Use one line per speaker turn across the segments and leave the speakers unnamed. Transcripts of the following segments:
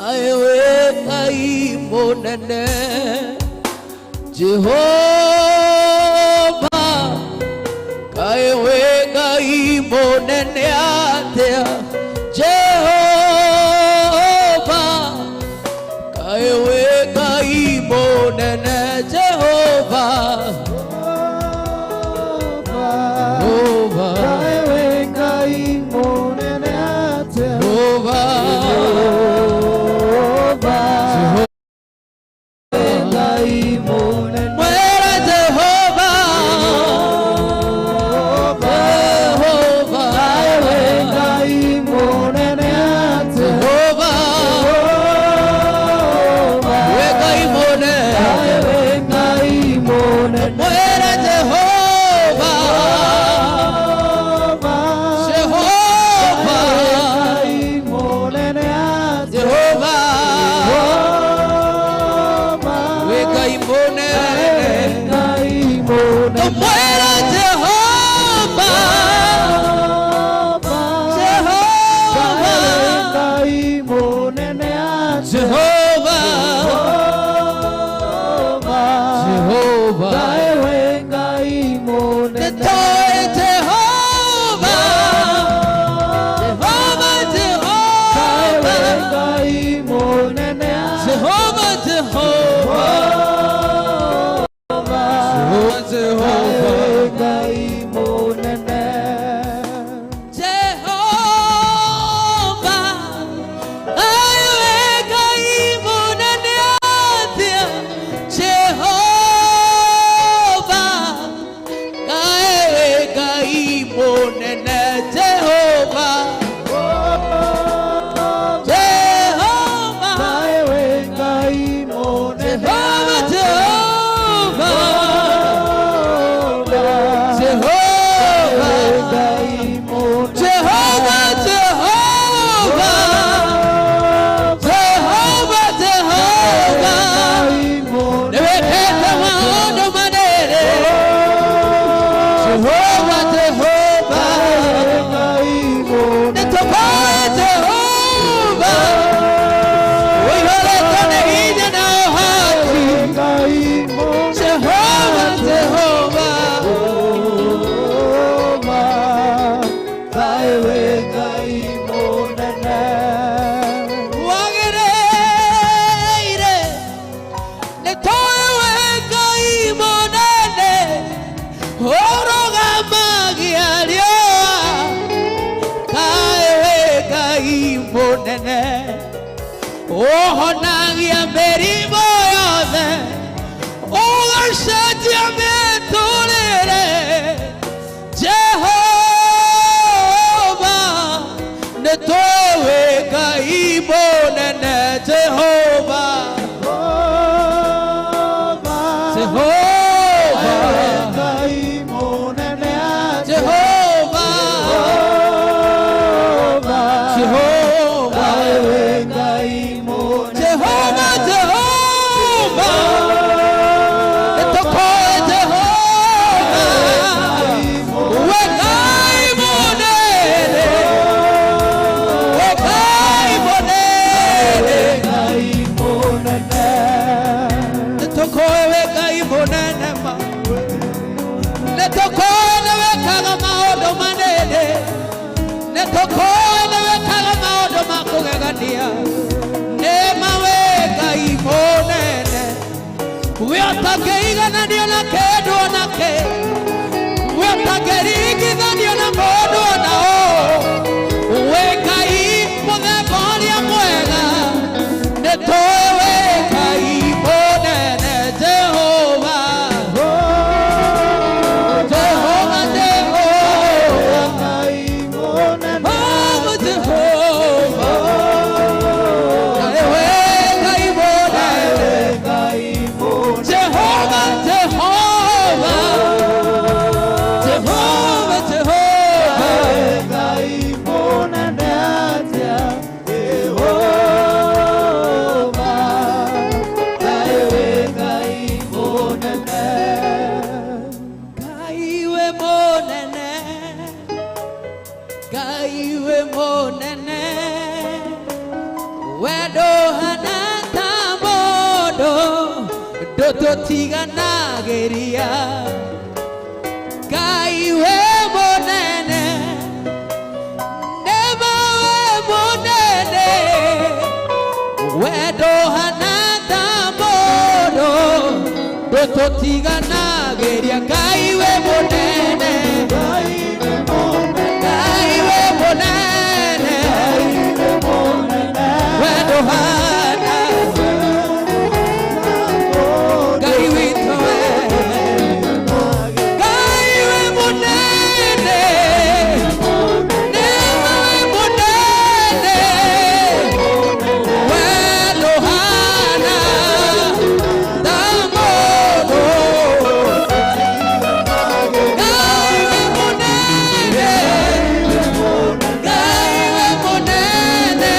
Kaiwe kai monene Jehovah Kaiwe kai monene atea Jehovah Kaiwe kai monene Jehovah Oh, nagia merimo yose, oh, shadia metolere, Jehovah, netowe kaibo nene Jehovah, Jehovah, kaibo nene Jehovah, Jehovah. We are talking and you're not care, we are talking and you're not more. We can for the body of Muela, the toy Jehovah, Jehovah, Jehovah, ndũtũtiganageria Ngai we mũnene nema we mũnene wendo hana ta mũndũ ndũtũtiganageria Ngai we mũnene Ngai we mũnene wendo hana Ngai witũ Ngai we mũnene nema we mũnene wendo hana ta mũndũ Ngai we mũnene Ngai we mũnene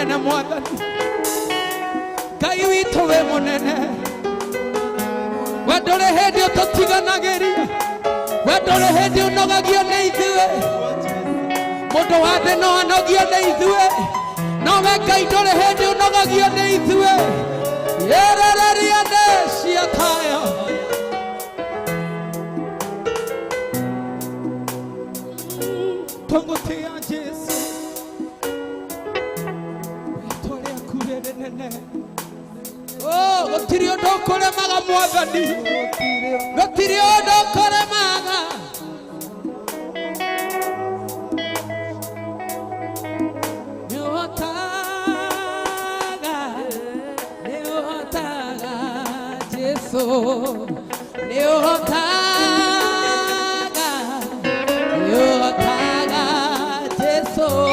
munene mwathani Ngai witũ wĩ mũnene we ndũrĩ hĩndĩ ũtũtiganagĩria we ndũrĩ hĩndĩ ũnogagio nĩ ithuĩ mũndũ wa thĩ no anogio nĩ ithuĩ no we Ngai ndũrĩ hĩndĩ ũnogagio nĩ ithuĩ yerereria nĩ ciakayo tũgũtĩĩa Jesũ rĩĩtwa rĩaku rĩ rĩnene gũtirĩ ũndũ ũkũremaga Mwathani gũtirĩ ũndũ ũkũremaga nĩũhotaga Jesũ nĩũhotaga Jesũ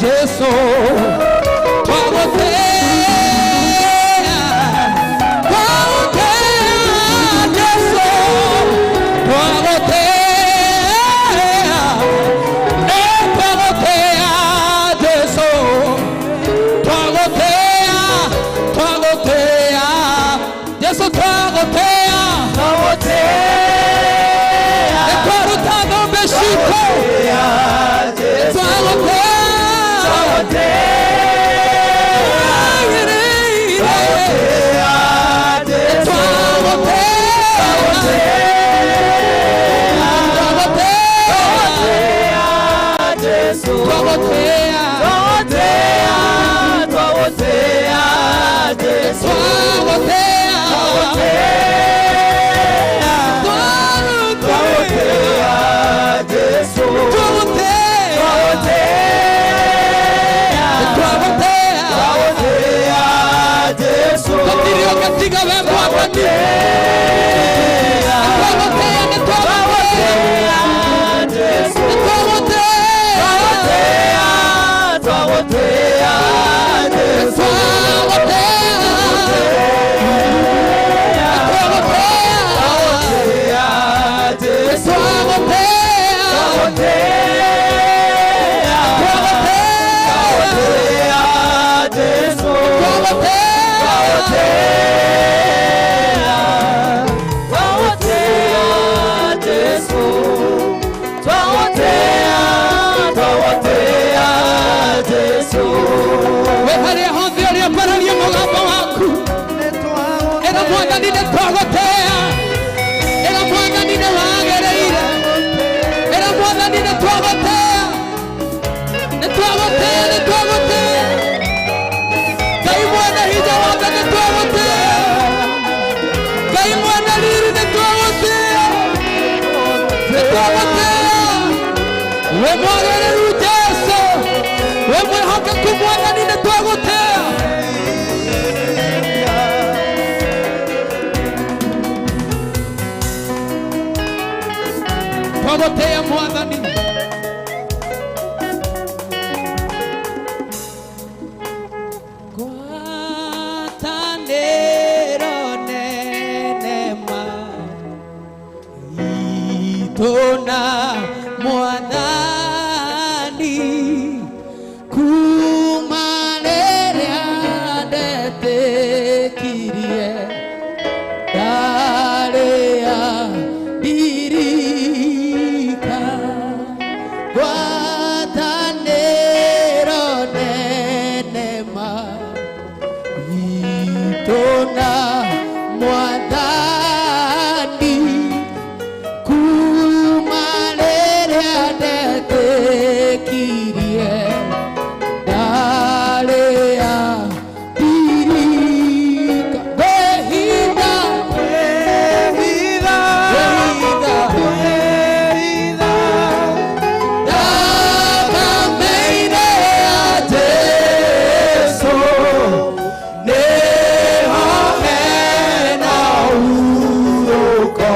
Jesús twagotea ila mwathani nĩ wagĩrĩire ila mwathani nĩ twagotea nĩ twagotea nĩ twagotea Ngai mwene hinya wothe nĩ twagotea Ngai mwene riri nĩ twagotea nĩ twagotea we mwagĩrĩru Jesu we mwĩhokeku mwathani nĩ twagotea twagotea mwathani ngwatanĩro nene ma itũna mwathani kuma rĩrĩa ndetĩkirie ndarĩa ndirika ngwatanĩro nene ma itũna mwathani kuma rĩrĩa ndetĩkirie ndarĩa ndirika kwĩhitha thakame-inĩ ya Jesũ nĩho hena ũhurũko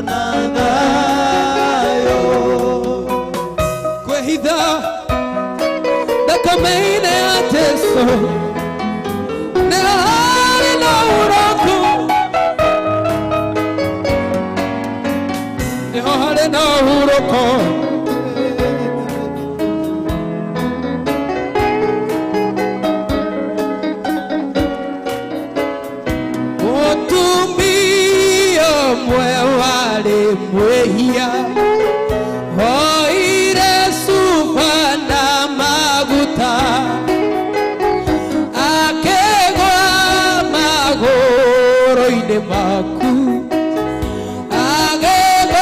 na thayũ kwĩhitha thakame-inĩ ya Jesũ nĩho hena ũhurũko mwehia hoire sufana maguta akegwa magoro-inĩ maku agegwa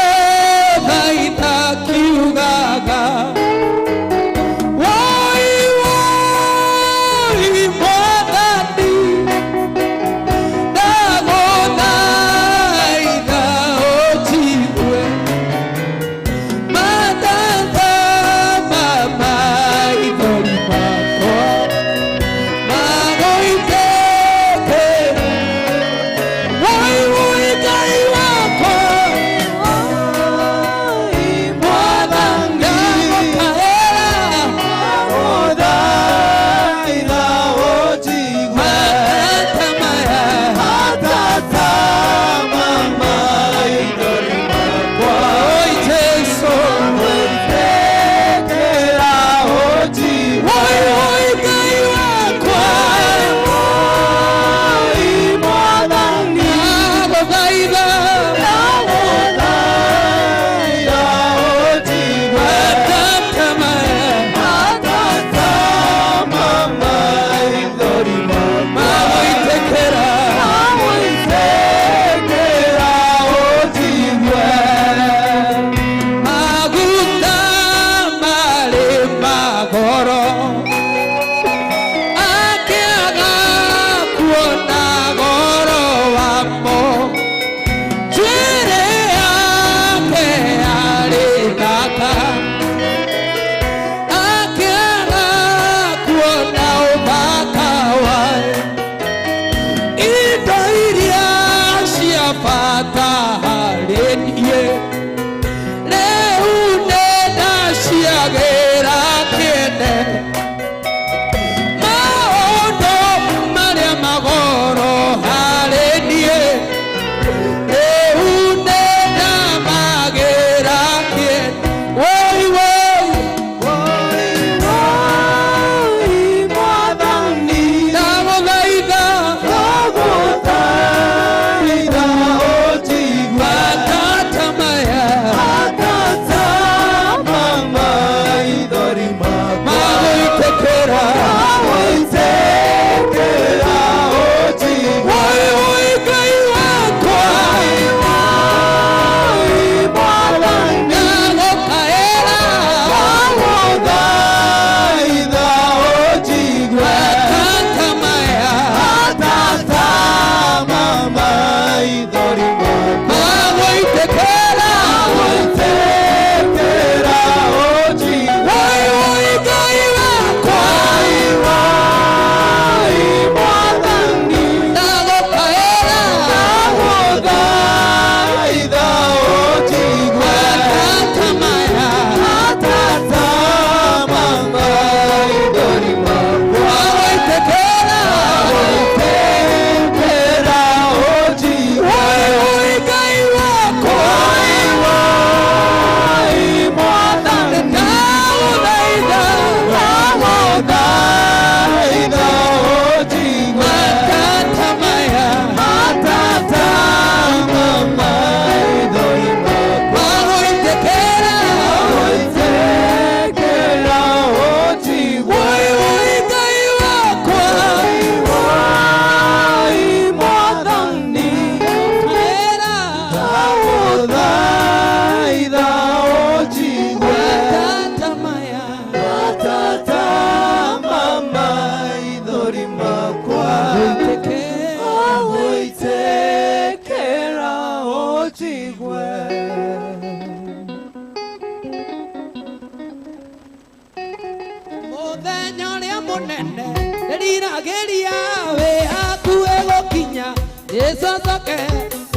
wĩriragĩria wĩ hakuhĩ gũkinya Jesũ acoke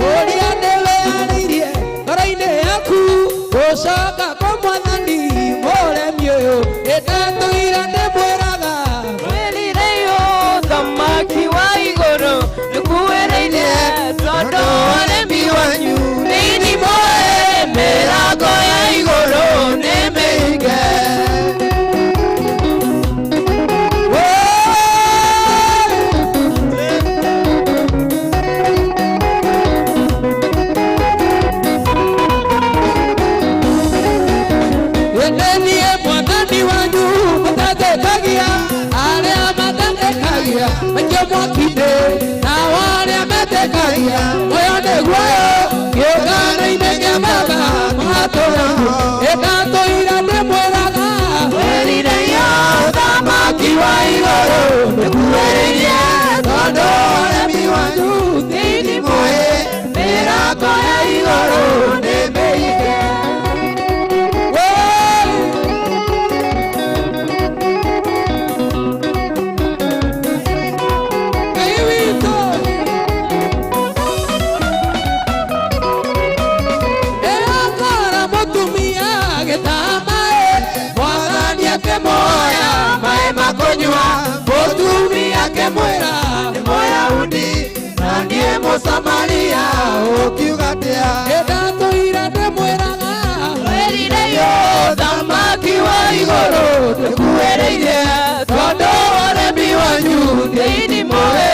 ũrĩa ndĩwĩharĩirie ngoro-inĩ yaku gũcoka kwa Mwathani mũremi ũyũ ĩtatũire ndĩmwĩraga
wĩrireio thamaki wa igũrũ nĩkuwereire tondũ ũremi wanyu nĩinimoe mĩrango ya igũrũ nĩmĩhinge.
Samaria ukiugatia ndatũire ndĩmwĩraga
wĩrireio thamaki wa igũrũ nĩkuwereire tondũ ũremi wanyu nĩinimoe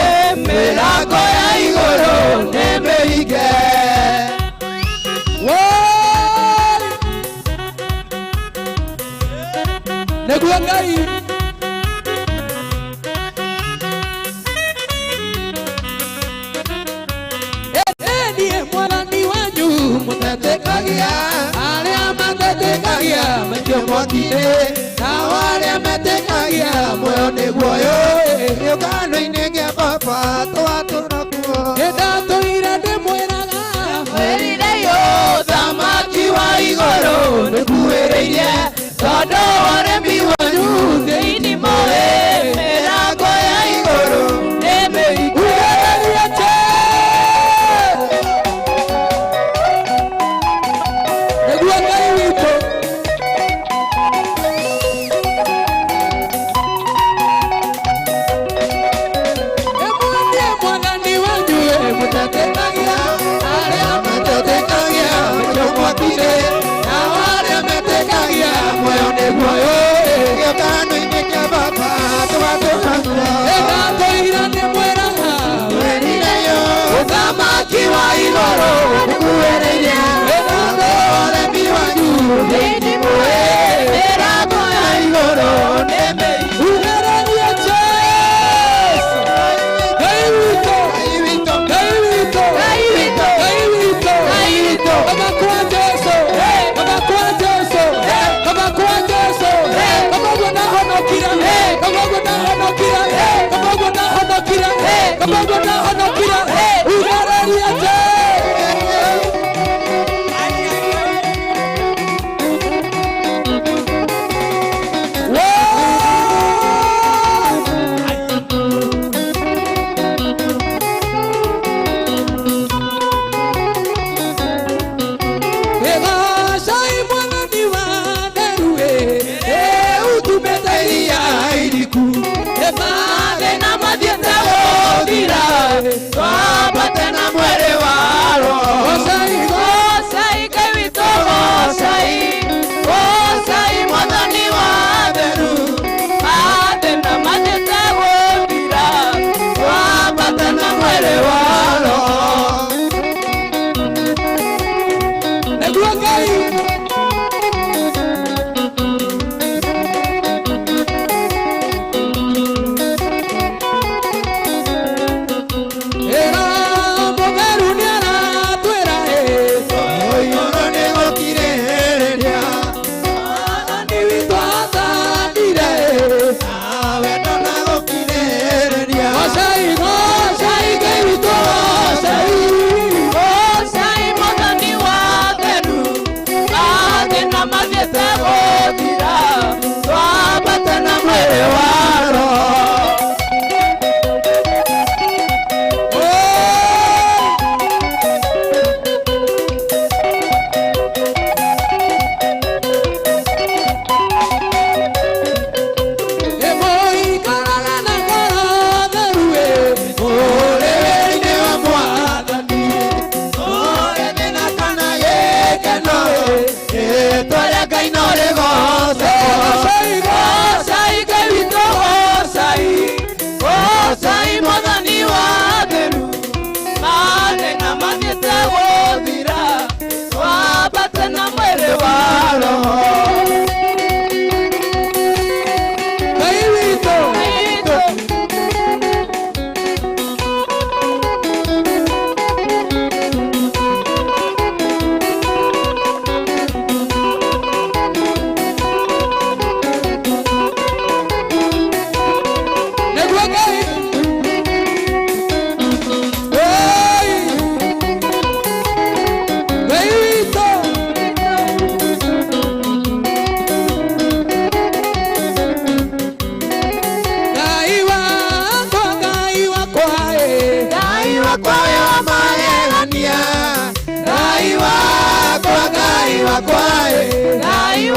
mĩrango ya igũrũ nĩmĩhinge.
nĩguo Ngai mũtetĩkagia arĩa matetĩkagia maikio mwaki-inĩ nao arĩa metĩkagia muoyo nĩguo gĩũngano-inĩ gĩa Baba twatũũra kuo nĩndatũire ndĩmwĩraga
wĩrireio thamaki wa igũrũ nĩkuwereire tondũ ũremi wanyu nĩinimoe mĩrango ya igũrũ nĩmĩhinge.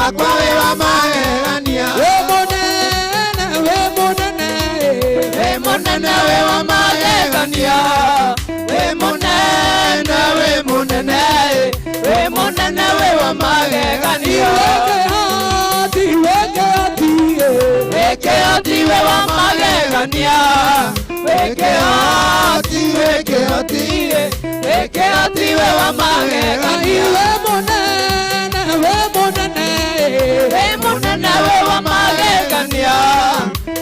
wakwa we wa magegania we munene we munene we wa magegania we munene we munene we wa magegania weke ati we wa magegania weke ati we wa magegania we munene we wa magegania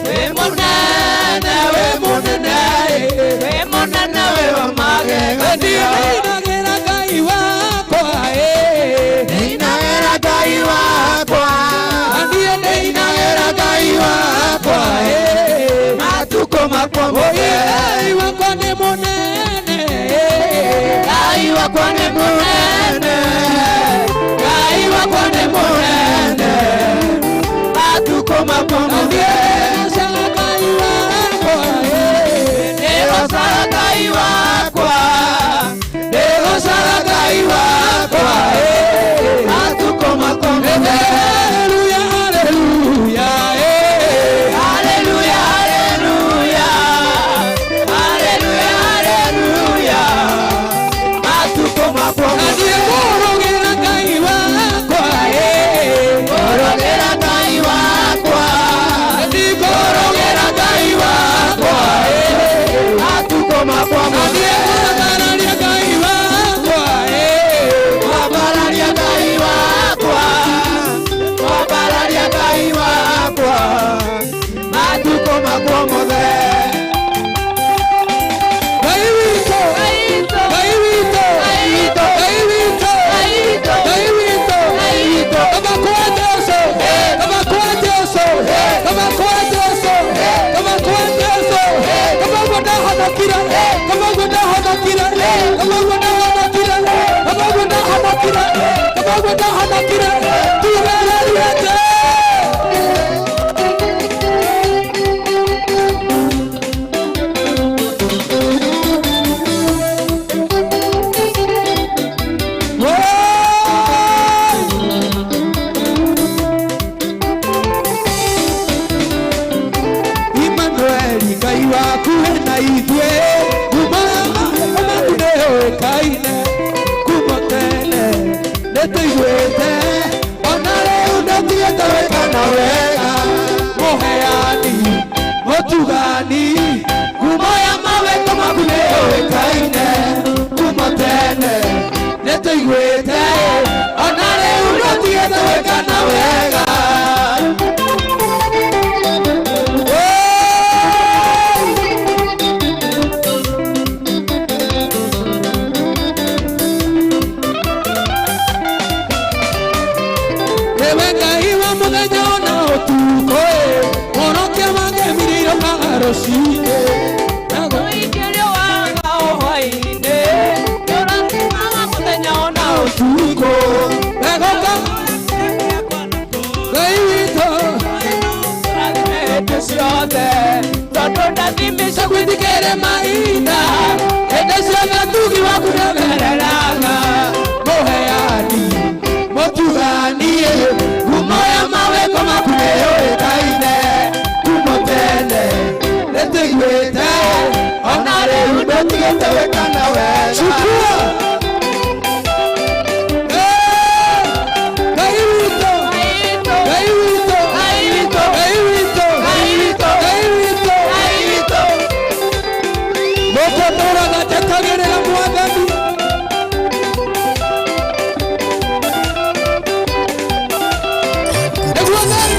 we munene we wa magegania inagera Ngai wakwa inagera Ngai wakwa inagera Ngai wakwa matuko makwa Ngai wakwa ni munene Ngai wakwa ni munene Ngai wakwa ni munene matuko makwa Ngai wakwa matuko makwa haleluya haleluya haleluya haleluya haleluya matuko makwa korogera Ngai wakwa korogera Ngai wakwa korogera Ngai wakwa matuko makwa mabararia Ngai wakwa mabararia Ngai wakwa mabararia Ngai wakwa matuko makwa mothe Ngai witũ Ngai witũ Ngai witũ Ngai witũ Ngai witũ Ngai witũ kama kwa Yesu kama kwa Yesu kama kwa Yesu kama kwa Yesu kama ngoda hadakira kama ngoda hadakira kama ngoda hadakira kama ngoda hadakira kama ngoda hadakira tumelete Ngai waku na ithue kumama kuneho kaine kumotene nĩtũiguĩte ona rĩu nĩthiĩte wĩkana wega mũheani mũtugani kumoya mawĩko maku nĩũĩkaine kumotene nĩtũiguĩte ona rĩu nĩthiĩte wĩkana wega Kwithikire mahinda hĩndĩ ciothe tugi waku nĩũgereraga mũheani mũtugani kumoya mawĩko maku nĩũĩkaine kumotene nĩtũiguĩte ona rĩu ndũtigĩte wĩkana wega Ngai witũ Ngai witũ Ngai witũ Ngai witũ Ngai witũ Ngai witũ Ngai witũ mũkũtũraga tekagĩrĩra Mwathani nĩguo Ngai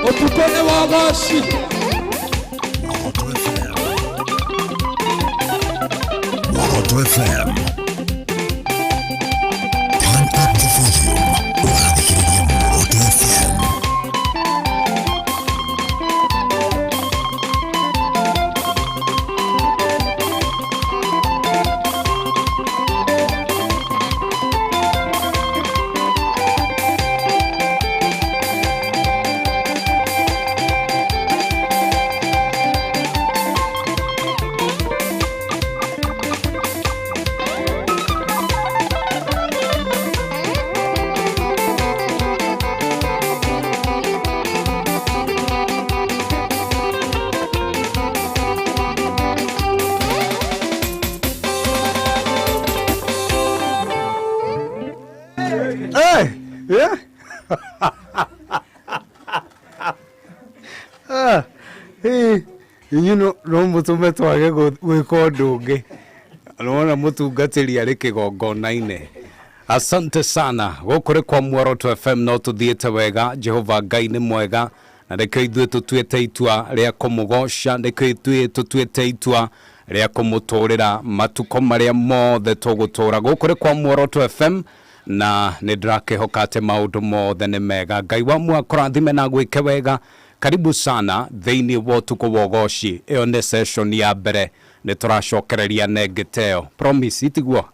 Utukone wagoshi.
Moto FM. Turn up the volume. Unafikiria Moto FM.
Yeah. No mutume twage gwika undu ungi. Anaona mutungatiri ari kigongona-ine. Asante sana gukuri kwa Muoroto FM no tuthiete wega. Jehova Ngai ni mwega na reke ithuĩ tutuĩte itua rĩa kũmũgoca, reke ithuĩ tutuĩte itua rĩa kũmũtũrĩra matuko marĩa mothe tũgũtũra gukuri kwa Muoroto FM. Na nĩndĩrakĩhoka atĩ maũndũ mothe nĩ mega. Ngai wa mwakũrathime na gwĩke wega. Karibu sana thĩinĩ wa ũtukũ wa ũgoci. Ĩyo nĩ session ya mbere nĩtũracokereria negĩteo. Promise itiguo?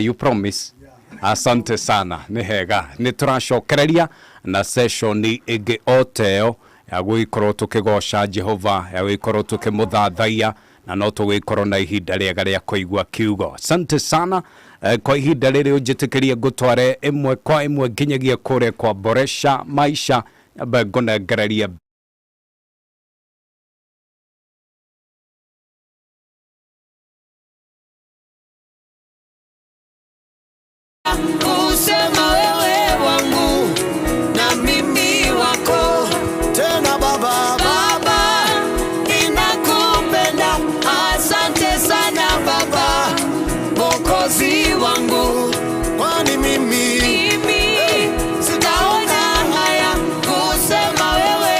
You promise? Asante sana. Nĩ hega. Nĩtũracokereria na session ĩngĩ o teo ya gũgĩkorwo tũkĩgoca Jehova, ya gũgĩkorwo tũkĩmũthathaiya na no tũgĩkorwo na ihinda rĩega rĩa kũigua kiugo. Asante sana. Kwa ihinda rĩrĩ ũnjĩtĩkĩrie ngũtware ĩmwe kwa ĩmwe nginyagia kũrĩa kwa Boresha Maisha ambaye ngũnengereria
kusema wewe wangu na mimi wako tena baba ninakupenda. Asante sana baba Mwokozi wangu, kwani mimi sitaona haya kusema wewe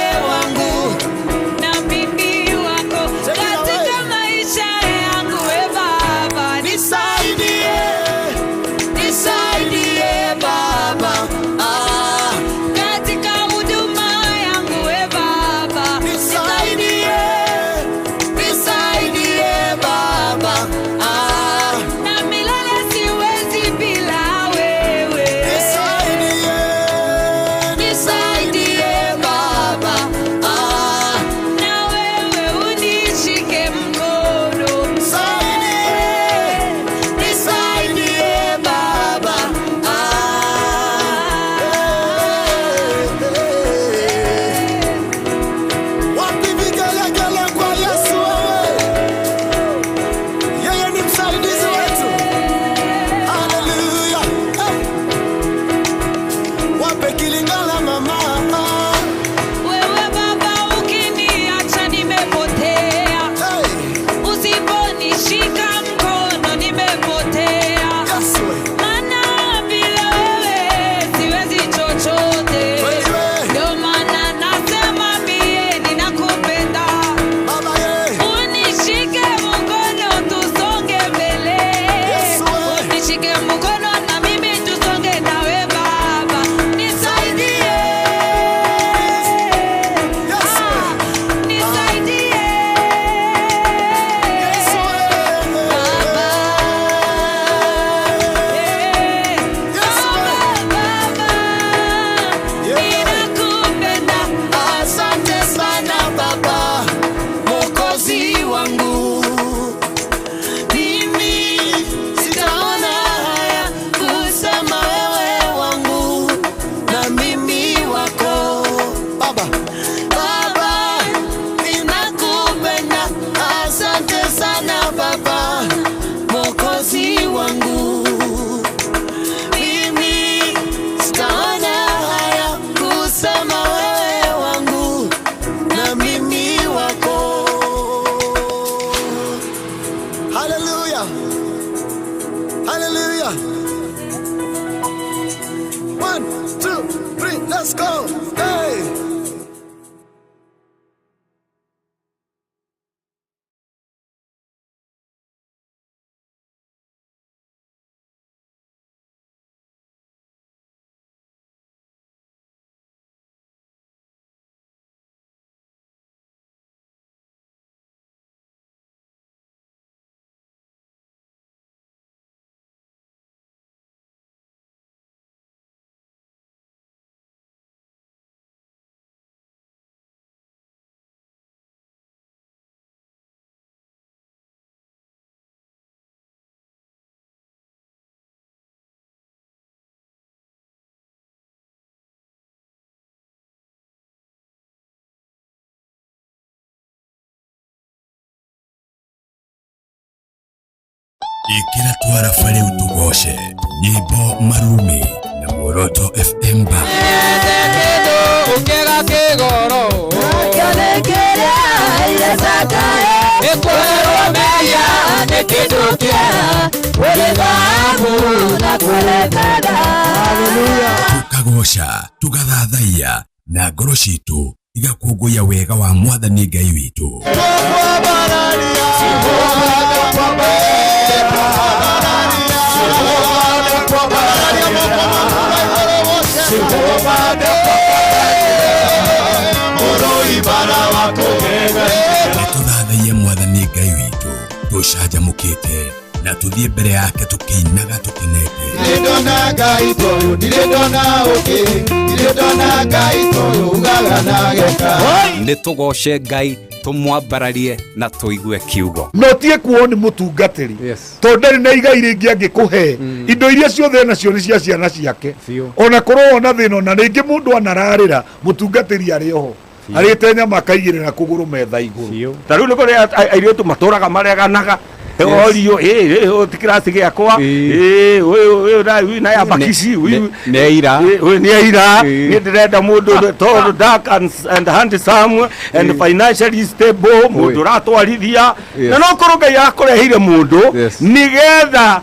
Ikira twara fare utugoshe nyimbo marumi na Muoroto FM ba
ungega kigoro akanekera yesakae ekwero meya nekidukia werebabu na kurekada. Haleluya.
Tukagosha tugathathaiya na ngoro citu igakũngũiya wega wa Mwathani Ngai witũ. Nĩtũthathaiye Mwathani Ngai witũ tũcanjamũkĩte na tuthie mbere yake tukĩinaga tũkenete.
Nĩndona Ngai toyo nĩndona ũngĩ nĩndona Ngai toyo ugaga na geka.
Nĩtũgoce Ngai tumwambararie na tuigue kiugo.
No tie kuo ni mutungatiri tondari na igai ringi angikuhe indo iria ciothe nacio ni cia ciana ciake ona korwo na thino na ringi mundu anararira mutungatiri ari oho ari tenya makaigire na kuguru metha iguru
tariu ni kuri airitu maturaga mareganaga orio tikirasi giakwa uyu na ya bakisi uyu
neira
ni ndirenda mundu tall dark and handsome and financially stable mundu ratwarithia na no korwo Ngai akurehire mundu nigetha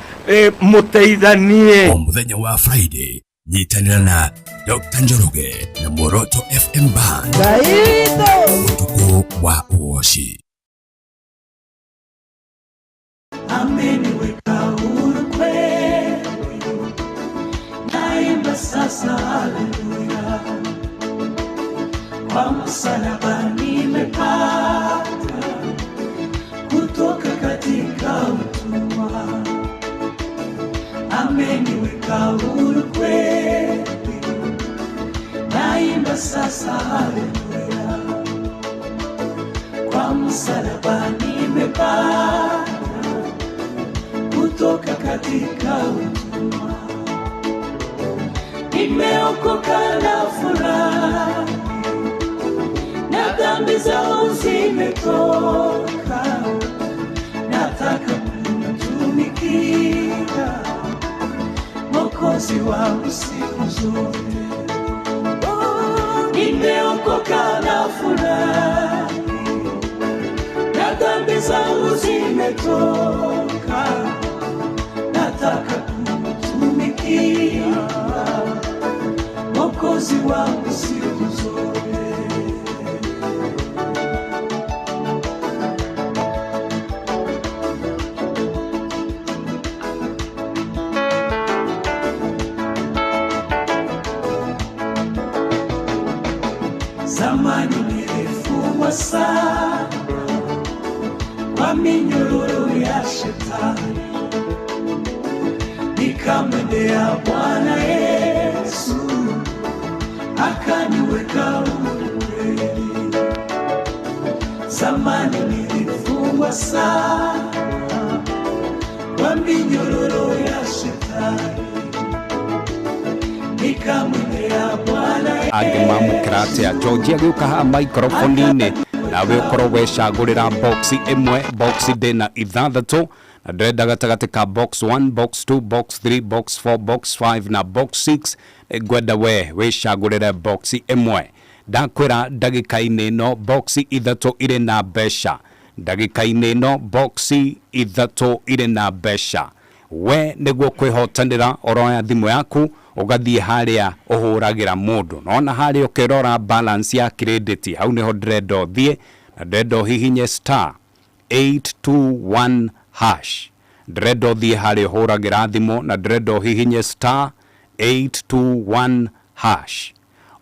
muteithanie.
O muthenya wa Friday nyitanira na Dr. Njoroge na Muoroto FM band utuku wa uoshi.
Ameniweka huru kweli, naimba sasa haleluya. Kwa msalaba nimepata kutoka katika utumwa. Ameniweka huru kweli, naimba sasa haleluya. Kwa msalaba nimepata kutoka katika utumwa. Nimeokoka na furahi, na dhambi zangu zimetoka. Nataka kumtumikia Mwokozi wangu siku zote. Nimeokoka na furahi, na dhambi zangu zimetoka. Nataka kumtumikia Mwokozi wangu siku zote. Zamani nilifungwa sana kwa minyororo ya shetani, nikamwendea Bwana Yesu akaniweka huru kweli. Zamani nilifungwa sana kwa minyororo ya shetani, nikamwendea Bwana
angimamukiratia George agiuka ha microphone-ini nawe ukorwo wecagurira box imwe box dina ithathatu na ndrenda gatagati ka box 1 box 2 box 3 box 4 box 5 na box 6 gwenda we wecagurire box imwe. Ndakwira ndagika-ini no box ithatu iri na mbeca, ndagika-ini no box ithatu iri na mbeca. We niguo kwihotanira oroya thimu yaku ugathie haria uhuragira mundu nona haria ukirora balance ya credit hau niho ndrenda thie na ndrenda hihinye star 821 hash ndrenda thie haria uhuragira thimu na ndrenda hihinye star 821 hash.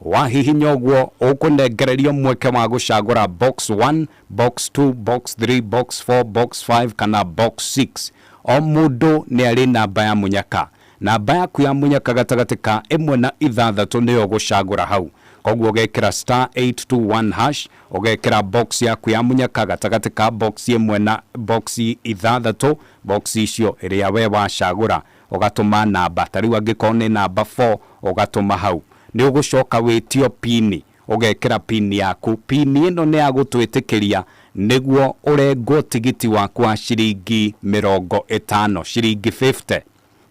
Wahihinya uguo ukunengererio mweke wa gucagura box 1 box 2 box 3 box 4 box 5 kana box 6. O mundu ni ari namba ya munyaka, namba yaku ya munyaka gatagati ka imwe na ithathatu niyo gucagura hau. Koguo ugekira star 821 hash ugekira box yaku ya munyaka gatagati ka box imwe na box ithathatu. Box icio iria we wacagura ugatuma namba, tariu angikone namba 4 ugatuma hau. Ni ugucoka witio pini ugekira pini yaku. Pini ino ni agutwitikiria niguo urengwo tigiti waku wa ciringi 50 ciringi 50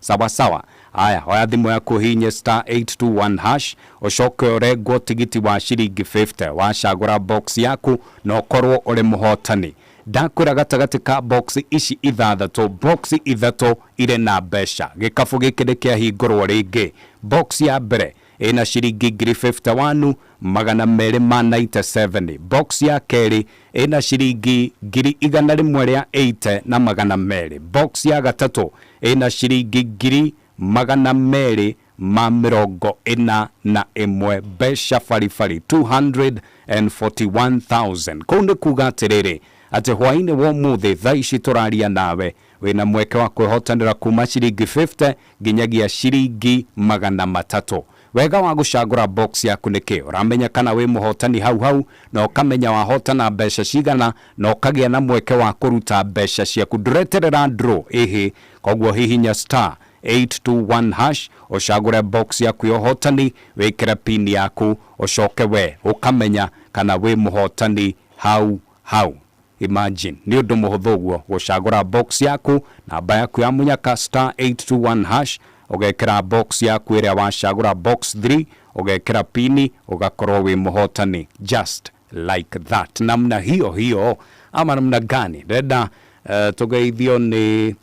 sawa sawa. Aya, hoya thimu yaku hinye *821# ucoke urengwo tigiti wa ciringi 50 wacagura box yaku na ukorwo uri muhotani. Ndakwira gatagati ka box ici ithathatũ, box ithatũ ire na mbeca. Gikabu giki ni kiahingũrwo ringi. Box ya mbere ina ciringi 51,297. Box ya keri ina ciringi 180 na 200. Box ya gatatũ ina ciringi 241 mbeca farifari 241,000. Kũu nĩ kuga atĩrĩrĩ ati hwaini wo muthi thaa ici turaria nawe wina mweke wa kwihotanira kuma ciringi 50 nginyagia ciringi 300. Wega wa gucagura box yaku niki uramenya kana wi muhotani hau na ukamenya wahotana mbeca cigana na ukagia na mweke wa kuruta mbeca ciaku. Ndireterera draw ehe, koguo hihinya *821# ucagure box yaku yo hotani, wikira pin yaku ucoke we ukamenya kana wi muhotani hau. Imagine ni undu muhuthu guo gucagura box yaku, namba yaku ya munyaka *821# ugekira box yaku iria wacagura box 3 ugekira pini ugakorwo wi muhotani just like that. Namna hiyo ama namna gani? Reda tugeithio ni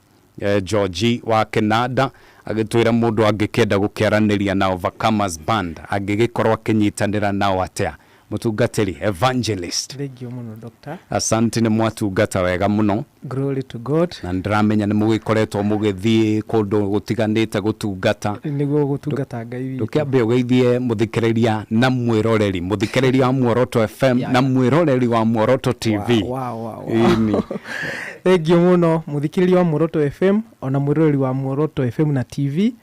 Georgie wa Canada agitwira mundu angikenda gukiaraniria na Overcomers Band agigikorwa kinyitanira nao atia. Mutungatiri evangelist.
Thank you muno doctor.
Asante ni mwatungata wega muno.
Glory to God.
Na ndramenya ni mugikoretwo mugithie kundu gutiganite gutungata.
Niguo gutungata Ngai witu.
Tukiambe ugeithie muthikiriria na mwiroreri, muthikiriria wa Muoroto FM na mwiroreri wa Muoroto TV.
Wow. Thank you muno muthikiriria wa Muoroto FM ona mwiroreri wa Muoroto FM na TV.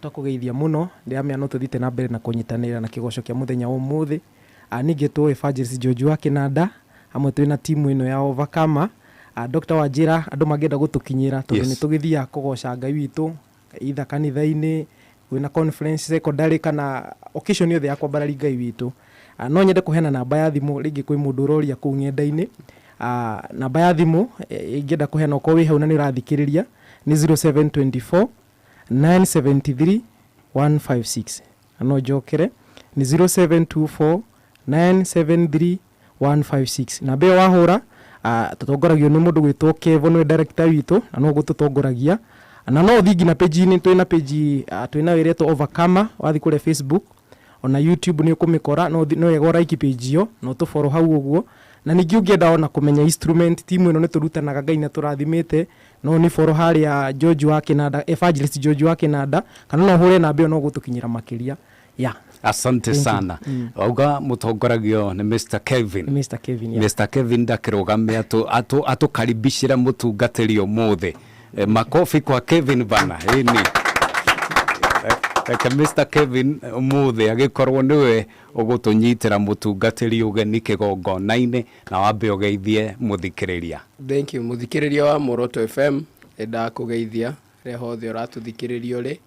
Tukugeithia muno ndiamya no tuthite na mbere na kunyitanira na kigoco kia muthenya wa muthi. Ninge tu Evangelist George wa Canada hamwe twina timu ino ya Overcomer. Dr. Wajira andu magenda gutukinyira tondu ni tugithia kugoca Ngai witu itha kanitha-ini wina conference secondary kana occasion yothe ya kwambarari Ngai witu. No nyende kuhena namba ya thimu ringi kwi mundu uroria ku ng'enda-ini. Namba ya thimu ingenda kuhena ko wi hau na ni urathikiriria ni 0724 973 156. Ano jokere ni 0724 973 156. Na be wahura tutongoragio ni mundu gwitwo Kevin we director witu na no gututongoragia na no thigi na page ni twina page twina wireto Overcomer wathi kule Facebook ona YouTube ni ukumikora no yegora iki page yo no to follow hau uguo na ningi ungienda ona kumenya instrument timu ino ni turutanaga Ngai na turathimite no ni follow hari ya George wa Canada, Evangelist George wa Canada kana no hure na be no gutukinyira makiria
Asante sana. Auga mutongoragio ni Mr. Kevin. Mr. Kevin ndakirugamia atukaribishira mutungatiri umuthi. Makofi kwa Kevin bana. Ini Mr. Kevin umuthi agikorwo niwe ugutunyitira mutungatiri ugeni kigongona-ini na wambe ugeithie muthikiriria.
Thank you muthikiriria wa Muoroto FM enda kugeithia rehothe uratuthikiriria ri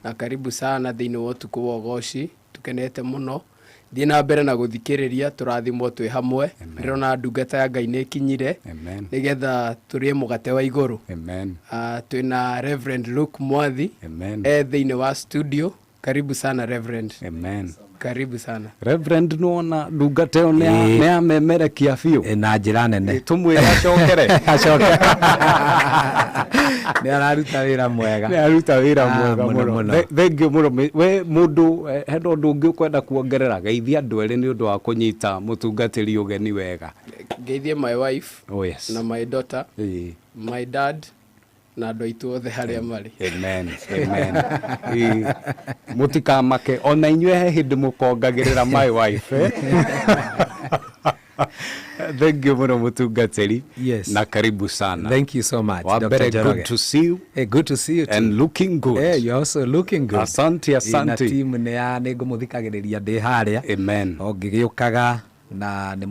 na karibu sana thiini wa utuku wa ugoci tukenete muno thii na mbere na guthikiriria turathimwo twi hamwe rirona ndungata ya Ngai ni kinyire nigetha turie mugate wa iguru. Twina Reverend Luke Mwathi thiini wa studio. Karibu sana Reverend. Karibu sana
Reverend. Nuona ndungata yo ne amemerekia fiu
na njira nene
tumwira acokere
ni araruta wira mwega
muno. Thengi muno we mundu hendo ndungi kwenda kuongerera geithia andu eri ni undu wa kunyita mutungatiri ugeni wega.
Geithie my wife na my daughter my dad na andu aitu othe haria mari.
Amen. Mutikamake ona inywe he hindi mukongagirira my wife. Thank you muno mutungatiri. Na karibu sana.
Thank you so much
Dr. Joroge. Good to see you.
Good to see you too.
And looking good.
You're also looking good.
Asante.
Na team ne ya nego muthikagiriria ndi haria.
Amen.
Ongigiukaga na nĩ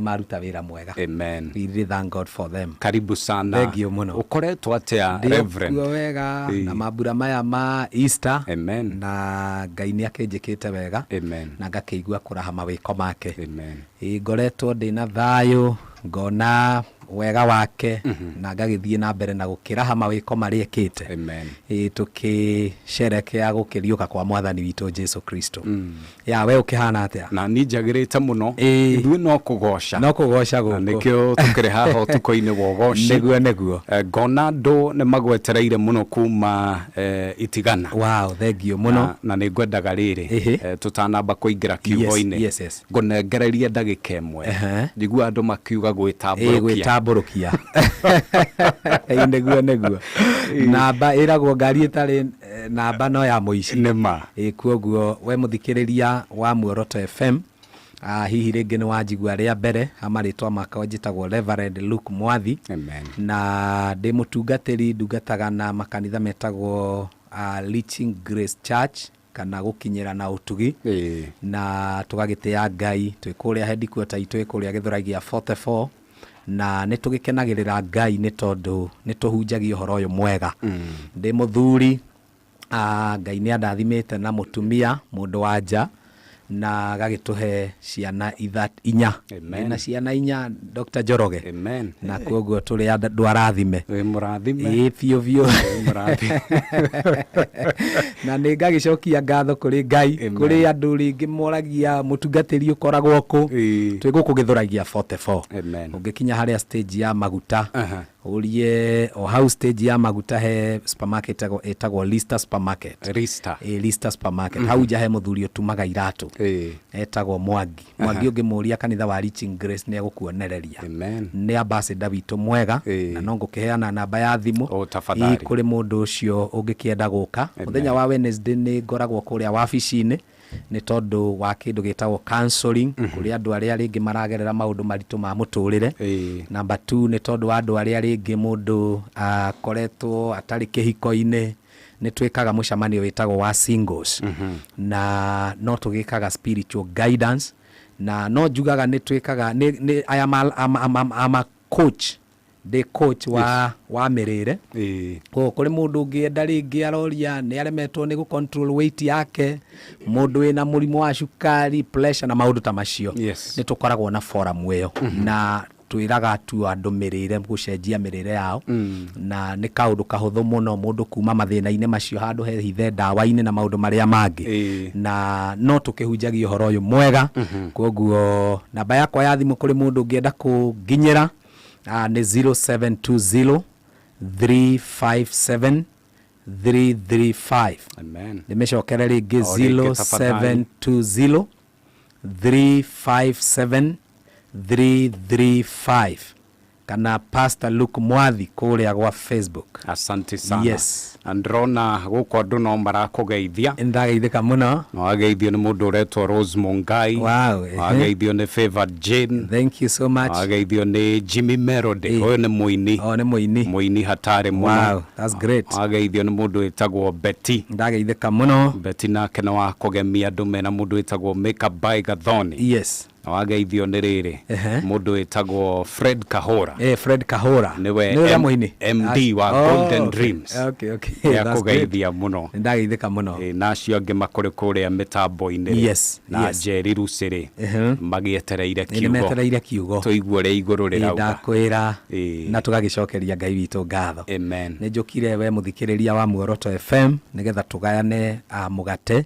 maruta wĩra mwega.
Amen.
We really thank God for them.
Karibu sana.
Thank you muno.
Ukoretwo atia Reverend?
Ndio wega na mambura maya ma Easter.
Amen.
Na Ngai nĩ akĩnjĩkĩte wega.
Amen.
Na ngakĩigua kũraha mawĩko make.
Amen.
Ngoretwo ndĩna thayũ, ngona wega wake na ngagĩthiĩ na mbere na gũkĩraha mawĩko marĩa ekĩte.
Amen.
Tukĩsherekea gũkĩriũka kwa Mwathani witũ Jesu Kristo. Ya we ũkĩhana atĩa?
Na niĩ njagĩrĩte mũno. Ithuĩ no kũgoca.
No kũgoca gũkũ.
Nĩkĩo tũkĩrĩ haha ũtukũ-inĩ wa ũgoci.
Nĩguo.
Ngona andũ nĩ magwetereire mũno kuma itigana.
Wow, thank you mũno.
Na nĩ ngwendaga rĩrĩ tũtanamba kũingĩra kiugo-inĩ.
Yes.
Ngũnengereria ndagĩka ĩmwe. Njigua andũ makiuga gwĩtambũrũkia.
Nĩguo. Namba ĩragwo ngari ĩtarĩ namba no ya mũici.
Nĩma.
Kuoguo we mũthikĩrĩria wa Muoroto FM, hihi rĩngĩ nĩ wanjigua rĩa mbere, amarĩtwa makwa njĩtagwo Reverend Luke Mwathi.
Amen.
Na ndĩ mũtungatĩri ndungataga na makanitha metagwo Reaching Grace Church kana gũkinyĩra na ũtugi. Na tũgagĩtĩa Ngai twĩ kũrĩa headquarter itũ kũrĩa Gĩthũrai 44. Na nĩ tũgĩkenagĩrĩra Ngai nĩ tondũ nĩ tũhunjagia ũhoro ũyũ mwega. Ndĩ mũthuri, Ngai nĩ andathimĩte na mũtumia mũndũ wa nja na gagĩtũhe ciana 4. Na ciana 4 Dr. Njoroge.
Amen.
Na kuoguo tũrĩ andũ arathime.
Wĩ mũrathime.
Biũ. Na nĩ ngagĩcokia ngatho kũrĩ Ngai, kũrĩ andũ rĩngĩ moragia mũtungatĩri ũkoragwo kũ. Twĩ gũkũ Gĩthũrai 44. Ũngĩkinya harĩa stage ya maguta, urie o hau stage ya maguta he supermarket etagwo Lister Supermarket. Lister Supermarket. Hau nja he mũthuri ũtumaga iratũ. Etagwo Mwangi. Mwangi ũngĩmũria kanitha wa Reaching Grace nĩ egũkuonereria. Nĩ ambassador witũ mwega na no ngũkĩheana namba ya thimũ kũrĩ mũndũ ũcio ũngĩkĩenda gũka. Mũthenya wa Wednesday nĩ ngoragwo kũrĩa wabici-inĩ nĩ tondũ wa kĩndũ gĩtagwo counseling kũrĩ andũ arĩa rĩngĩ maragerera maũndũ maritũ ma mũtũrĩre. Number 2 nĩ tondũ wa andũ arĩa rĩngĩ mũndũ akoretwo atarĩ kĩhiko-inĩ, nĩ twĩkaga mũcemanio wĩtagwo wa singles. Na no tũgĩkaga spiritual guidance, na no njugaga nĩ twĩkaga I am a coach. The coach wa mĩrĩre. Kũrĩ mũndũ ũngĩenda rĩngĩ aroria nĩ aremetwo nĩ control weight yake, mũndũ wĩna mũrimũ wa cukari, pressure na maũndũ ta macio. Nĩ tũkoragwo na forum ĩyo na twĩraga tu andũ mĩrĩre, gũcenjia mĩrĩre yao. Na nĩ kaũndũ kahũthũ mũno mũndũ kuma mathĩna-inĩ macio handũ he hithe ndawa-inĩ na maũndũ marĩa mangĩ. Na no tũkĩhunjagia ũhoro ũyũ mwega. Kuoguo namba yakwa ya thimũ kũrĩ mũndũ ũngĩenda kũnginyĩra nĩ 0720 357 335. Nĩmĩcokere rĩngĩ 0720 357 335 kana Pastor Luke Mwathi kũrĩa gwa Facebook.
Asante sana. Androna gũkũ andũ no marakũgeithia.
Ndageithĩka mũno.
No ageithio nĩ mũndũ ũretwo Rose Mungai. Ageithio nĩ Favored Jane.
Thank you so much.
Ageithio nĩ Jimmy Melody. Ũyũ nĩ mũini.
Nĩ mũini.
Mũini hatari mũno.
Wow, that's great.
Ageithio nĩ mũndũ wĩtagwo Betty.
Ndageithĩka mũno.
Betty nake nĩ wa kũgemia andũ mena mũndũ wĩtagwo Makeup by Gathoni. Wageithio nĩ rĩrĩ mũndũ wĩtagwo Fred Kahora.
Fred Kahora
nĩwe MD wa Golden Dreams. Kũgeithia mũno.
Ndageithĩka mũno.
Na acio angĩ makũrĩ kũrĩa mĩtambo-inĩ na Jerry Rusere magĩetereire kiugo tũigue ũrĩa igũrũ rĩrauga.
Ndakwĩra na tũgagĩcokeria Ngai witũ ngatho. Nĩ njũkire we mũthikĩrĩria wa Muoroto FM nĩgetha tũgayane mũgate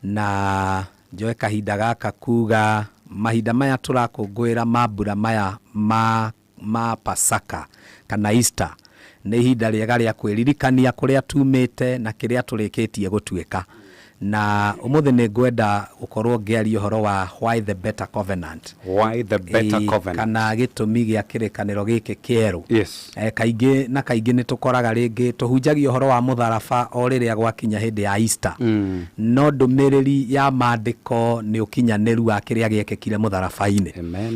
na njoe kahinda gaka kuga mahinda maya tũrakũngũĩra mambura maya ma Pasaka kana Easter nĩ ihinda rĩega rĩa kwĩririkania kũrĩa tumĩte na kĩrĩa tũrĩkĩtie gũtuĩka. Na ũmũthĩ nĩ ngwenda gũkorwo ngĩaria ũhoro wa why the better covenant. Kana gĩtũmi gĩa kĩrĩkanĩro gĩkĩ kĩerũ. Kaingĩ na kaingĩ nĩ tũkoraga rĩngĩ tũhunjagia ũhoro wa mũtharaba o rĩrĩa gwakinya hĩndĩ ya Easter. No ndũmĩrĩri ya maandĩko nĩ ũkinyanĩru wa kĩrĩa gĩekĩkire mũtharaba-inĩ.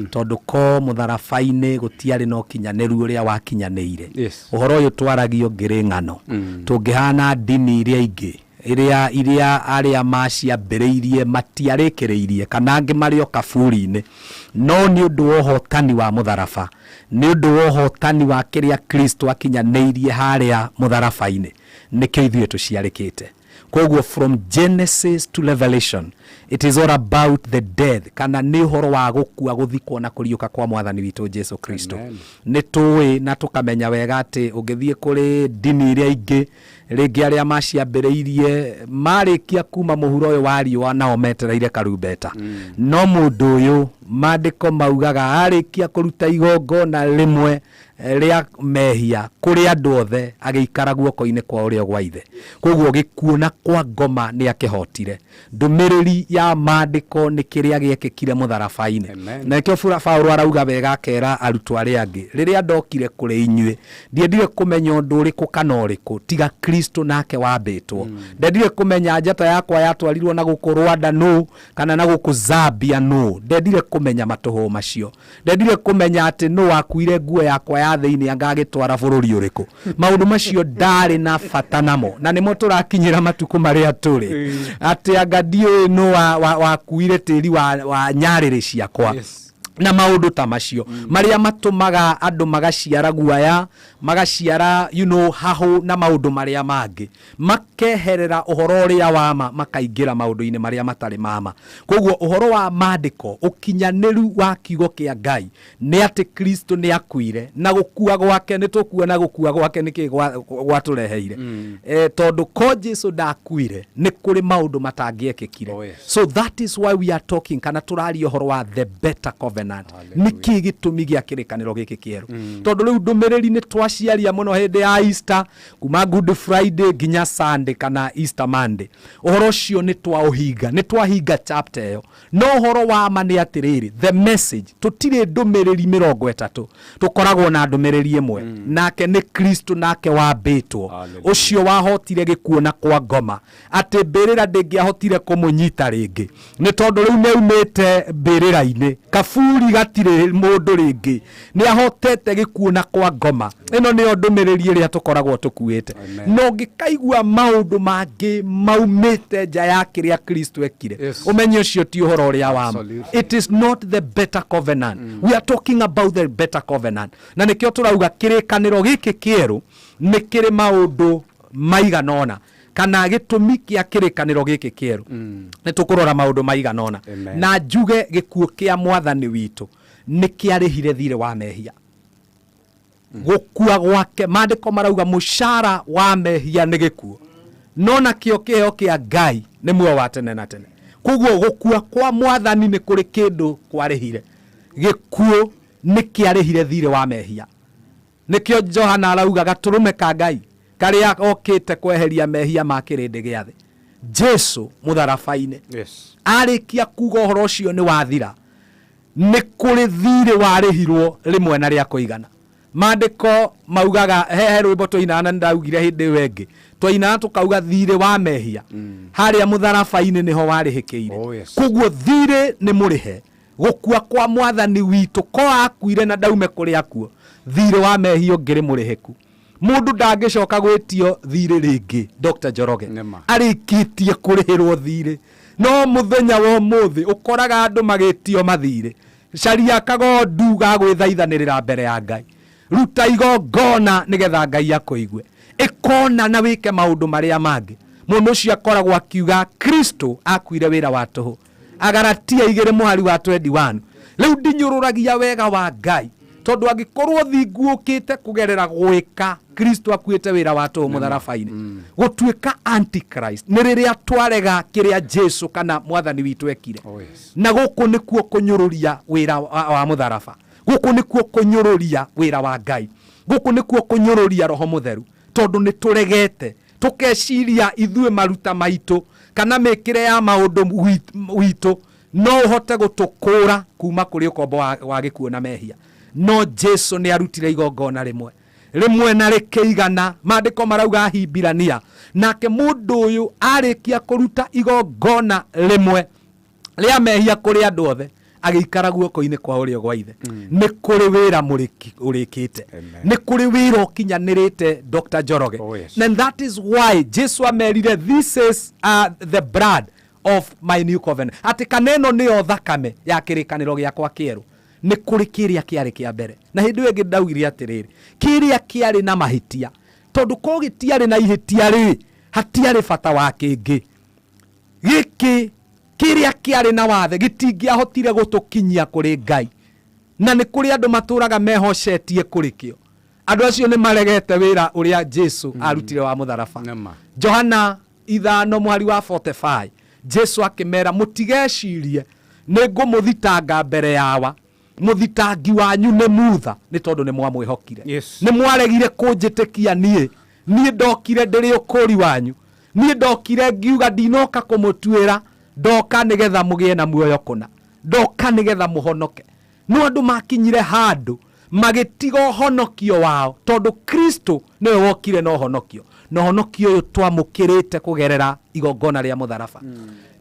Tondũ ko mũtharaba-inĩ gũtiarĩ na ũkinyanĩru ũrĩa wakinyanĩire. Ũhoro ũyũ twaragio ngĩrĩ ng'ano. Tũngĩhana ndini iria ingĩ
iria aria maciambĩrĩirie matiarĩkĩrĩirie kana angĩ marĩ o kaburi-inĩ, no nĩ ũndũ wa ũhotani wa mũtharaba, nĩ ũndũ wa ũhotani wa kĩrĩa Kristo akinyanĩirie harĩa mũtharaba-inĩ, nĩkĩo ithuĩ tũciarĩkĩte. Koguo from Genesis to Revelation, it is all about the death, kana nĩ ũhoro wa gũkua, gũthikwo na kũriũka kwa mwathani witũ Jesu Kristo. Nĩ tũĩ na tũkamenya wega atĩ ũngĩthiĩ kũrĩ ndini iria ingĩ rĩngĩ arĩa maciambĩrĩirie marĩkia kuma mũhuro ũyũ wa riũa nao metereire karumbeta, no mũndũ ũyũ maandĩko maugaga arĩkia kũruta igongona rĩmwe rĩa mehia kũrĩ andũ othe agĩikara guoko-inĩ kwa ũrĩo gwa ithe. Koguo gĩkuona kwa ngoma nĩ akĩhotire. Ndũmĩrĩri ya maandĩko nĩ kĩrĩa gĩekĩkire mũtharaba-inĩ, na nĩkĩo Paulo arauga wega akera arutwo arĩa angĩ, rĩrĩa ndokire kũrĩ inyuĩ ndiendire kũmenya ũndũ ũrĩkũ kana ũrĩkũ tiga Kristo nake wambĩtwo. Ndendire kũmenya njata yakwa yatwarirwo na gũkũ Rwanda no kana na gũkũ Zambia no, ndendire kũmenya matũhũ macio, ndendire kũmenya atĩ no wakuire nguo yakwa ya thĩinĩ angagĩtwara bũrũri ũrĩkũ. Maũndũ macio ndarĩ na bata namo, na nĩmo tũrakinyĩra matukũ marĩa tũrĩ atĩ anga ndiũĩ no wakuire tĩri wa nyarĩrĩ ciakwa. Na maũndũ ta macio marĩa matũmaga andũ magaciara guaya, magaciara hahu na maũndũ marĩa mangĩ, makeherera ũhoro ũrĩa wama makaingĩra maũndũ-inĩ marĩa matarĩ mama. Koguo ũhoro wa maandĩko, ũkinyanĩru wa kiugo kĩa Ngai nĩ atĩ Kristo nĩ akuire, na gũkua gwake nĩ tũkuona gũkua gwake nĩkĩ gwatũreheire. Tondũ ko Jesu ndakuire nĩ kũrĩ maũndũ matangĩekĩkire. So that is why we are talking, kana tũraria ũhoro wa the better covenant. Niki gitumi gĩa kĩrĩkanĩro gĩkĩ kĩerũ. Tondũ rĩu ndũmĩrĩri nĩ twaciaria mũno hĩndĩ ya Easter, kuma Good Friday nginya Sunday kana Easter Monday. Ũhoro ũcio nĩ twaũhinga, nĩ twahinga chapter ĩyo. No ũhoro wa ma nĩ atĩrĩrĩ, the message, tũtirĩ ndũmĩrĩri 30, tũkoragwo na ndũmĩrĩri ĩmwe, nake nĩ Kristo nake wambĩtwo, ũcio wahotire gĩkuona kwa ngoma, atĩ mbĩrĩra ndĩngĩahotire kũmũnyita rĩngĩ, nĩ tondũ rĩu nĩaumĩte mbĩrĩra-inĩ, kaburi gatirĩ mũndũ rĩngĩ, nĩ ahotete gĩkuona kwa ngoma. Ĩno nĩyo ndũmĩrĩri ĩrĩa tũkoragwo tũkuĩte. No ngĩkaigua maũndũ mangĩ maumĩte nja ya kĩrĩa Kristo ekire, ũmenye ũcio ti ũhoro ũrĩa wama. It is not the better covenant. We are talking about the better covenant. Na nĩkĩo tũrauga kĩrĩkanĩro gĩkĩ kĩerũ nĩ kĩrĩ maũndũ maiganona, kana gĩtũmi kĩa kĩrĩkanĩro gĩkĩ kĩerũ nĩ tũkũrora maũndũ maiganona. Na njuge gĩkuũ kĩa mwathani witũ nĩ kĩarĩhire thirĩ wa mehia. Gũkua gwake, maandĩko marauga mũcara wa mehia nĩ gĩkuũ, no nakĩo kĩheo kĩa Ngai nĩ muoyo wa tene na tene. Koguo gũkua kwa mwathani nĩ kũrĩ kĩndũ kwarĩhire. Gĩkuũ nĩ kĩarĩhire thirĩ wa mehia. Nĩkĩo Johana arauga gatũrũme ka Ngai karĩa okĩte kweheria mehia ma kĩrĩndĩ gĩa thĩ. Jesu mũtharaba-inĩ arĩkia kuga ũhoro ũcio nĩ wathira, nĩ kũrĩ thirĩ warĩhirwo rĩmwe na rĩa kũigana. Maandĩko maugaga he rwĩmbo tũinana, ndaugire hĩndĩ ĩyo ĩngĩ twainana tũkauga thirĩ wa mehia harĩa mũtharaba-inĩ nĩho warĩhĩkĩire. Koguo thirĩ nĩ mũrĩhe. Gũkua kwa mwathani witũ ko akuire na ndaume kũrĩ akuo, thirĩ wa mehia ũngĩrĩ mũrĩhĩku. Mũndũ ndangĩcoka gwĩtio thirĩ rĩngĩ. Dr. Njoroge arĩkĩtie kũrĩhĩrwo thirĩ, no mũthenya wa ũmũthĩ ũkoraga andũ magĩtio mathirĩ. Caria kagondu ga gwĩthaithanĩrĩra mbere ya Ngai, ruta igongona nĩgetha Ngai akũigue, ĩkona na wĩke maũndũ marĩa mangĩ. Mũndũ ũcio akoragwo akiuga Kristo akuire wĩra wa tũhũ. Agalatia 2:21. Rĩu ndinyũrũragia wega wa Ngai, tondũ angĩkorwo thingu ũkĩte kũgerera gwĩka Kristo akuĩte wĩra wa tũhũ mũtharaba-inĩ, gũtuĩka antichrist nĩ rĩrĩa twarega kĩrĩa Jesu kana mwathani witũ ekire. Na gũkũ nĩkuo kũnyũrũria wĩra wa mũtharaba, gũkũ nĩkuo kũnyũrũria wĩra wa Ngai, gũkũ nĩkuo kũnyũrũria Roho Mũtheru, tondũ nĩ tũregete tũkeciria ithuĩ maruta maitũ kana mĩkĩre ya maũndũ witũ no ũhote gũtũkũra kuma kũrĩ ũkombo wa gĩkuũ na mehia. No Jesu nĩ arutire igongona rĩmwe na rĩkĩigana. Maandĩko marauga Ahibirania, nake mũndũ ũyũ arĩkia kũruta igongona rĩmwe rĩa mehia kũrĩ andũ othe, agĩikara guoko-inĩ kwa ũrĩo gwa ithe. Nĩ kũrĩ wĩra ũrĩkĩte, nĩ kũrĩ wĩra ũkinyanĩrĩte Dr. Njoroge. And that is why Jesu amerire, this is the blood of my new covenant. Atĩ kaneno nĩyo thakame ya kĩrĩkanĩro gĩakwa kĩerũ. Nĩ kũrĩ kĩrĩa kĩarĩ kĩa mbere. Na hĩndĩ ĩyo ĩngĩ ndaugire atĩrĩrĩ, kĩrĩa kĩarĩ na mahĩtia, tondũ ko gĩtiarĩ na ihĩtia rĩ, hatiarĩ bata wa kĩngĩ. Gĩkĩ kĩrĩa kĩarĩ na wathe gĩtingĩahotire gũtũkinyia kũrĩ Ngai. Na nĩ kũrĩ andũ matũraga mehocetie kũrĩ kĩo. Andũ acio nĩ maregete wĩra ũrĩa Jesu arutire wa mũtharaba. Johana 5:45, Jesu akĩmera, mũtigecirie nĩ ngũmũthitanga mbere yawa, mũthitangi wanyu nĩ mutha, nĩ tondũ nĩ mwamwĩhokire. Nĩ mwaregire kũnjĩtĩkia niĩ ndokire ndĩrĩ ũkũri wanyu, niĩ ndokire ngiuga ndinoka kũmũtuĩra, ndoka nĩgetha mũgĩe na muoyo kũna, ndoka nĩgetha mũhonoke. No andũ makinyire handũ magĩtiga ũhonokio wao, tondũ Kristo nĩwe wokire na ũhonokio. Na ũhonokio ũyũ twamũkĩrĩte kũgerera igongona rĩa mũtharaba.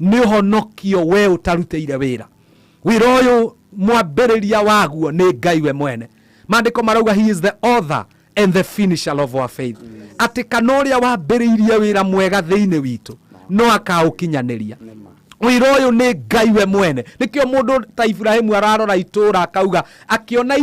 Nĩ ũhonokio we ũtarutĩire wĩra. Wĩra ũyũ mwambĩrĩria waguo nĩ Ngai we mwene. Maandĩko marauga he is the author and the finisher of our faith. Atĩ kana ũrĩa wambĩrĩirie wĩra mwega thĩinĩ witũ no akaũkinyanĩria. Wĩra ũyũ nĩ Ngai we mwene. Nĩkĩo mũndũ ta Ibrahimu ararora itũũra akauga, akĩona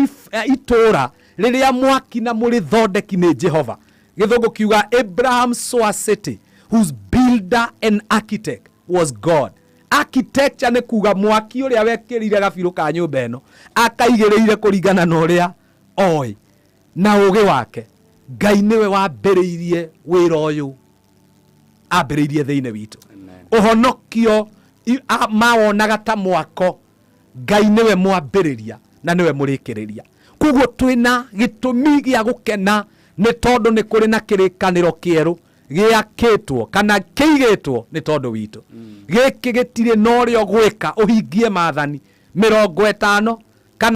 itũũra rĩrĩa mwaki na mũrĩ thondeki nĩ Jehova. Gĩthũngũ kiuga Abraham saw a city whose builder and architect was God. Architecture nĩ kuga mwaki ũrĩa wekĩrire gabirũ ka nyũmba ĩno akaigĩrĩire kũringana na ũrĩa oĩ na ũgĩ wake. Ngai nĩwe wambĩrĩirie wĩra ũyũ, ambĩrĩirie thĩinĩ witũ. Ũhonokio mawonaga ta mwako, Ngai nĩwe mwambĩrĩria na nĩwe mũrĩkĩrĩria. Koguo twĩna gĩtũmi gĩa gũkena, nĩ tondũ nĩ kũrĩ na kĩrĩkanĩro kĩerũ gĩakĩtwo kana kĩigĩtwo nĩ tondũ witũ. Gĩkĩ gĩtirĩ na ũrĩa ũgwĩka ũhingie maathani 50